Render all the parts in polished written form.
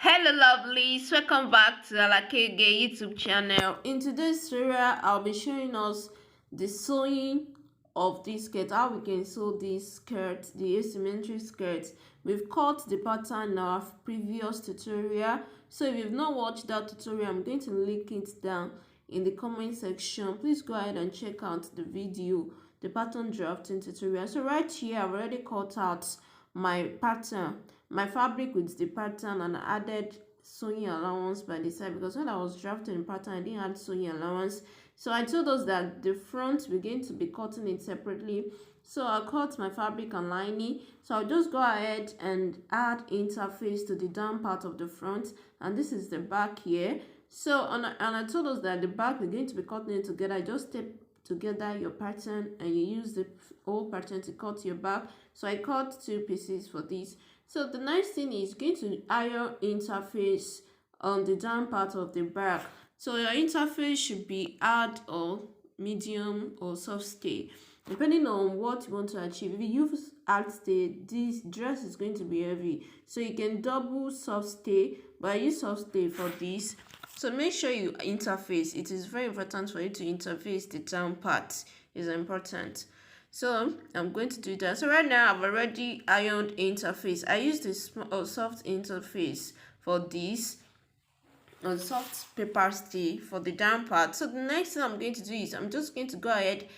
Hello lovelies, welcome back to Alakege YouTube channel. In today's tutorial, I'll be showing us the sewing of this skirt, how we can sew this skirt, the asymmetric skirt. We've cut the pattern in our previous tutorial, so if you've not watched that tutorial, I'm going to link it down in the comment section. Please go ahead and check out the video, the pattern drafting tutorial. So right here, I've already cut out my pattern, my fabric with the pattern, and I added sewing allowance by the side because when I was drafting the pattern I didn't add sewing allowance. So I told us that the front we're going to be cutting it separately, so I cut my fabric and lining. So I'll just go ahead and add interface to the down part of the front, and this is the back here. So and I told us that the back we're going to be cutting it together. Just step together your pattern and you use the whole pattern to cut your back. So I cut two pieces for this. So the next thing is going to iron interface on the down part of the back. So your interface should be hard or medium or soft stay, depending on what you want to achieve. If you use hard stay, this dress is going to be heavy, so you can double soft stay, but I use soft stay for this. So make sure you interface. It is very important for you to interface the down part. Is important. So I'm going to do that. So right now I've already ironed interface. I use this soft interface for this, soft paper stay for the down part. So the next thing I'm going to do is I'm just going to go ahead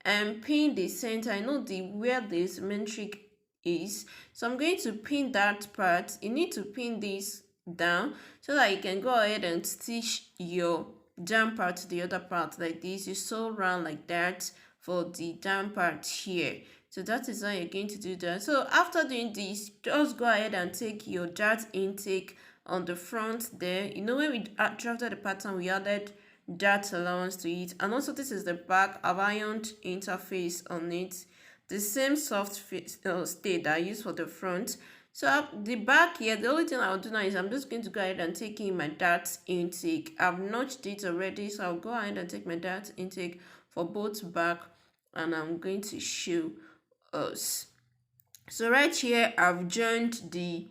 and pin the center. I know where the symmetric is, so I'm going to pin that part. You need to pin this down so that you can go ahead and stitch your down part to the other part like this. You sew around like that for the down part here. So that is how you're going to do that. So after doing this, just go ahead and take your dart intake on the front there. You know, when we drafted the pattern, we added dart allowance to it, and also this is the back. I've ironed interface on it, the same soft stay that I use for the front. So the back here, the only thing I'll do now is I'm just going to go ahead and take in my dart intake. I've notched it already, so I'll go ahead and take my dart intake for both back, and I'm going to show us. So right here I've joined the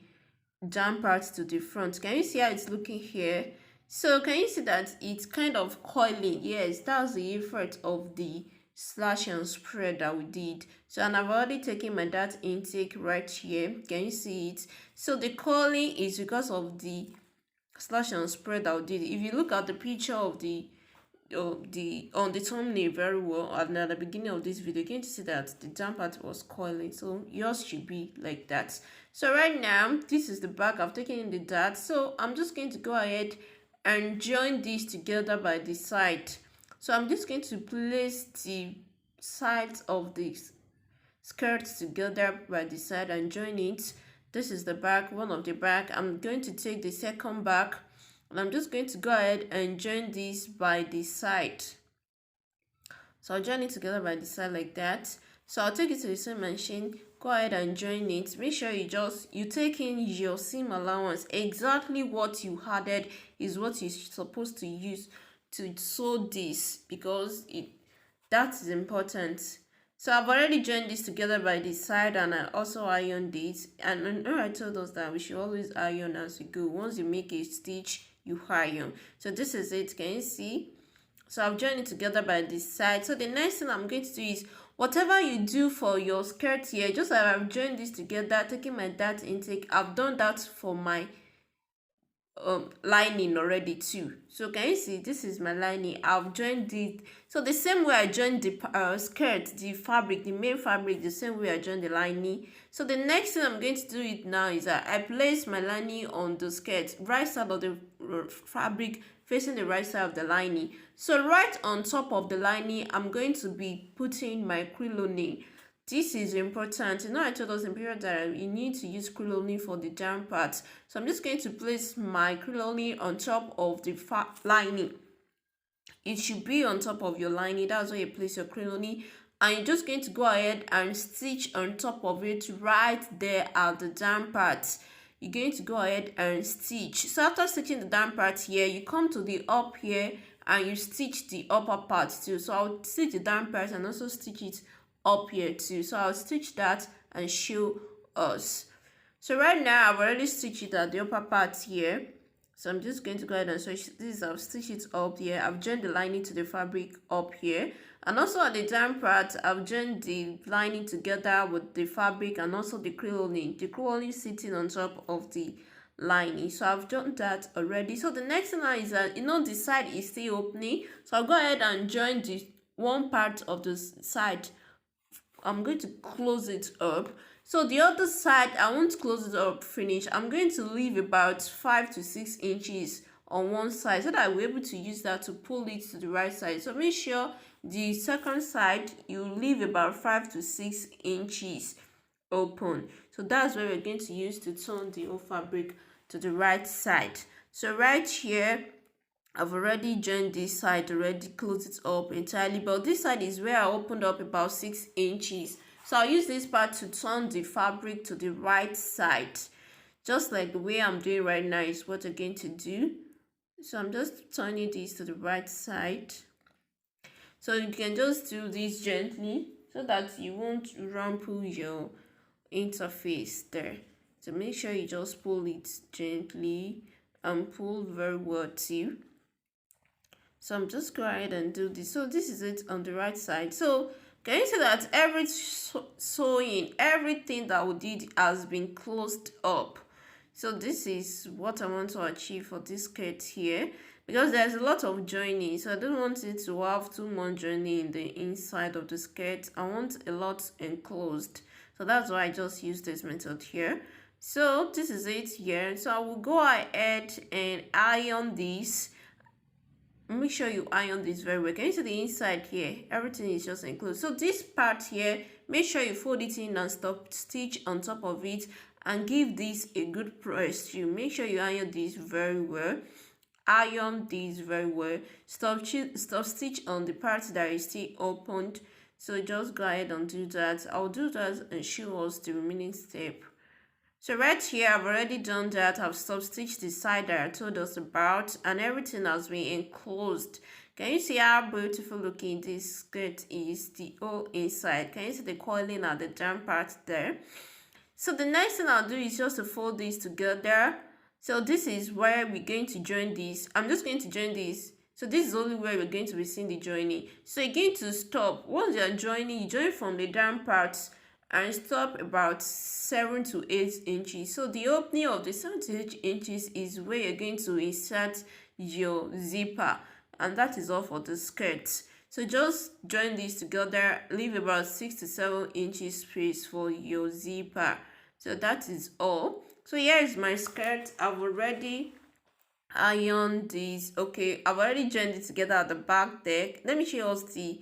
down part to the front. Can you see how it's looking here? So can you see that it's kind of coiling? Yes, that's the effect of the slash and spread that we did. So, and I've already taken my dart intake right here. Can you see it? So the coiling is because of the slash and spread that we did. If you look at the picture of the on the thumbnail very well, and at the beginning of this video, you're going to see that the down part was coiling, so yours should be like that. So right now this is the back. I've taken in the dart, so I'm just going to go ahead and join these together by the side. So I'm just going to place the sides of this skirt together by the side and join it. This is the back, one of the back. I'm going to take the second back, and I'm just going to go ahead and join this by the side. So I'll join it together by the side like that. So I'll take it to the same machine, go ahead and join it. Make sure you take in your seam allowance. Exactly what you added is what you're supposed to use to sew this, because that is important. So I've already joined this together by the side, and I also ironed this. And I told us that we should always iron as we go. Once you make a stitch, you iron. So this is it. Can you see? So I've joined it together by this side. So the next thing I'm going to do is whatever you do for your skirt here, just like I've joined this together, taking my dart intake, I've done that for my lining already too. So can you see, this is my lining. I've joined it, so the same way I joined the skirt, the fabric, the main fabric, the same way I joined the lining. So the next thing I'm going to do it now is that I place my lining on the skirt, right side of the fabric facing the right side of the lining. So right on top of the lining, I'm going to be putting my crinoline. This is important. You know, I told us in period that you need to use crinoline for the down part. So I'm just going to place my crinoline on top of the lining. It should be on top of your lining. That's where you place your crinoline. And you're just going to go ahead and stitch on top of it right there at the down part. You're going to go ahead and stitch. So after stitching the down part here, you come to the up here and you stitch the upper part too. So I'll stitch the down part and also stitch it up here too. So I'll stitch that and show us. So right now I've already stitched it at the upper part here. So I'm just going to go ahead and switch this. I've stitched it up here. I've joined the lining to the fabric up here. And also at the down part, I've joined the lining together with the fabric and also the crinoline. The crinoline sitting on top of the lining. So I've done that already. So the next thing now is that, the side is still opening. So I'll go ahead and join the one part of the side. I'm going to close it up. So the other side, I won't close it up finish. I'm going to leave about 5 to 6 inches on one side so that we're able to use that to pull it to the right side. So make sure the second side you leave about 5 to 6 inches open. So that's where we're going to use to turn the whole fabric to the right side. So right here, I've already joined this side, already closed it up entirely, but this side is where I opened up about 6 inches. So I'll use this part to turn the fabric to the right side. Just like the way I'm doing right now is what I'm going to do. So I'm just turning this to the right side. So you can just do this gently so that you won't rumple your interface there. So make sure you just pull it gently and pull very well too. So I'm just going ahead and do this. So this is it on the right side. So can you see that every sewing, everything that we did has been closed up? So this is what I want to achieve for this skirt here, because there's a lot of joining. So I don't want it to have too much joining in the inside of the skirt. I want a lot enclosed. So that's why I just use this method here. So this is it here. So I will go ahead and iron this. Make sure you iron this very well. Can you see the inside here? Everything is just enclosed. So this part here, make sure you fold it in and stop stitch on top of it and give this a good press too. Make sure you iron this very well. Iron this very well. Stop stitch on the part that is still opened. So just go ahead and do that. I'll do that and show us the remaining step. So right here, I've already done that. I've stitched the side that I told us about, and everything has been enclosed. Can you see how beautiful looking this skirt is? The whole inside. Can you see the coiling at the down part there? So the next thing I'll do is just to fold this together. So this is where we're going to join this. I'm just going to join this. So this is only where we're going to be seeing the joining. So you're going to stop. Once you're joining, you join from the down parts and stop about 7 to 8 inches. So the opening of the 7 to 8 inches is where you're going to insert your zipper, and that is all for the skirt. So just join these together, leave about 6 to 7 inches space for your zipper. So that is all. So here is my skirt. I've already ironed this. Okay, I've already joined it together at the back there. Let me show us the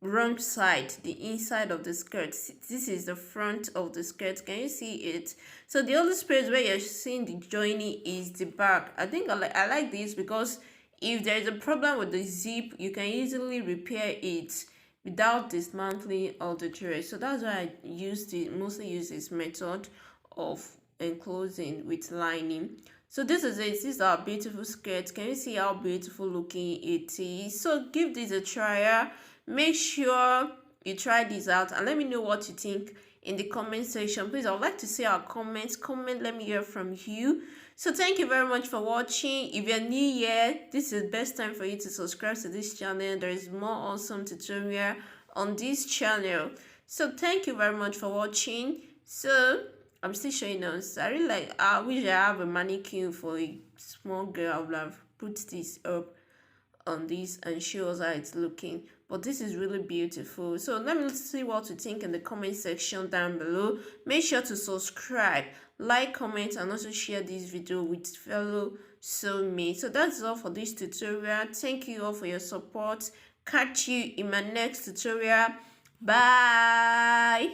wrong side, the inside of the skirt. This is the front of the skirt. Can you see it? So the only space where you're seeing the joining is the back. I think I like this because if there is a problem with the zip, you can easily repair it without dismantling all the dress. So that's why I mostly use this method of enclosing with lining. So this is it. This is our beautiful skirt. Can you see how beautiful looking it is? So give this a try. Make sure you try this out and let me know what you think in the comment section. Please, I would like to see our comments. Let me hear from you. So thank you very much for watching. If you're new here, this is the best time for you to subscribe to this channel. There is more awesome tutorial on this channel. So thank you very much for watching. So I'm still showing us. I wish I have a mannequin for a small girl. I would have put this up on this and show us how it's looking, but this is really beautiful. So let me see what you think in the comment section down below. Make sure to subscribe, like, comment, and also share this video with fellow soulmates. So that's all for this tutorial. Thank you all for your support. Catch you in my next tutorial. Bye.